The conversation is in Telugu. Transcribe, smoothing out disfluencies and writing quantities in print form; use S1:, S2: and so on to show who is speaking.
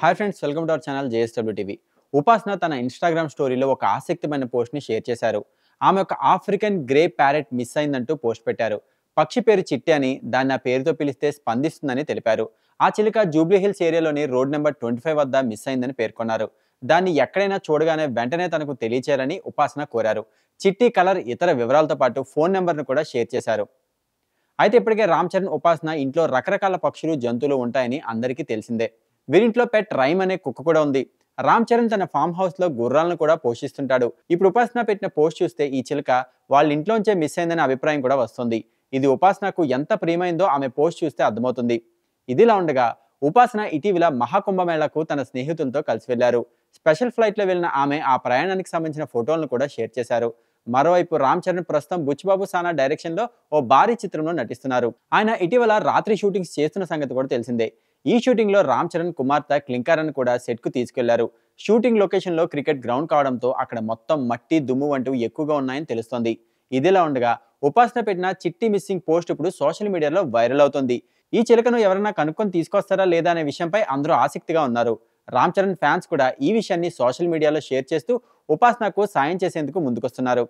S1: Hi friends, welcome to our channel JSW TV. ఉపాసన తన ఇన్‌స్టాగ్రామ్ స్టోరీలో ఒక ఆసక్తిమైన పోస్ట్‌ని షేర్ చేశారు. ఆమె ఒక ఆఫ్రికన్ గ్రే ప్యారెట్ మిస్ అయిందంటూ పోస్ట్ పెట్టారు. పక్షి పేరు చిట్టి అని, దాన్ని ఆ పేరుతో పిలిస్తే స్పందిస్తుందని తెలిపారు. ఆ చిలుక జూబ్లీ హిల్స్ ఏరియాలోని రోడ్ నెంబర్ 25 వద్ద మిస్ అయిందని పేర్కొన్నారు. దాన్ని ఎక్కడైనా చూడగానే వెంటనే తనకు తెలియచేయాలని ఉపాసన కోరారు. చిట్టి కలర్, ఇతర వివరాలతో పాటు ఫోన్ నెంబర్‌ను కూడా షేర్ చేశారు. అయితే ఇప్పటికే రామ్ చరణ్, ఉపాసన ఇంట్లో రకరకాల పక్షులు, జంతువులు ఉంటాయని అందరికీ తెలిసిందే. వీరింట్లో పెట్ రైమ్ అనే కుక్క కూడా ఉంది. రామ్ చరణ్ తన ఫామ్ హౌస్ లో గుర్రాలను కూడా పోషిస్తుంటాడు. ఇప్పుడు ఉపాసన పెట్టిన పోస్ట్ చూస్తే ఈ చిలుక వాళ్ళ ఇంట్లోంచే మిస్ అయిందనే అభిప్రాయం కూడా వస్తుంది. ఇది ఉపాసనకు ఎంత ప్రియమైందో ఆమె పోస్ట్ చూస్తే అర్థమవుతుంది. ఇదిలా ఉండగా ఉపాసన ఇటీవల మహాకుంభమేళకు తన స్నేహితులతో కలిసి వెళ్లారు. స్పెషల్ ఫ్లైట్ లో వెళ్ళిన ఆమె ఆ ప్రయాణానికి సంబంధించిన ఫోటోలను కూడా షేర్ చేశారు. మరోవైపు రామ్ చరణ్ ప్రస్తుతం బుచ్చిబాబు సానా డైరెక్షన్ లో ఓ భారీ చిత్రంలో నటిస్తున్నారు. ఆయన ఇటీవల రాత్రి షూటింగ్స్ చేస్తున్న సంగతి కూడా తెలిసిందే. ఈ షూటింగ్ లో రామ్ చరణ్ కుమార్తె క్లింకారన్ కూడా సెట్ కు తీసుకెళ్లారు. షూటింగ్ లొకేషన్ లో క్రికెట్ గ్రౌండ్ కావడంతో అక్కడ మొత్తం మట్టి, దుమ్ము వంటివి ఎక్కువగా ఉన్నాయని తెలుస్తోంది. ఇదిలా ఉండగా ఉపాసన పెట్టిన చిట్టి మిస్సింగ్ పోస్ట్ ఇప్పుడు సోషల్ మీడియాలో వైరల్ అవుతుంది. ఈ చిలకను ఎవరైనా కనుక్కొని తీసుకొస్తారా లేదా అనే విషయంపై అందరూ ఆసక్తిగా ఉన్నారు. రామ్ చరణ్ ఫ్యాన్స్ కూడా ఈ విషయాన్ని సోషల్ మీడియాలో షేర్ చేస్తూ ఉపాసనకు సాయం చేసేందుకు ముందుకొస్తున్నారు.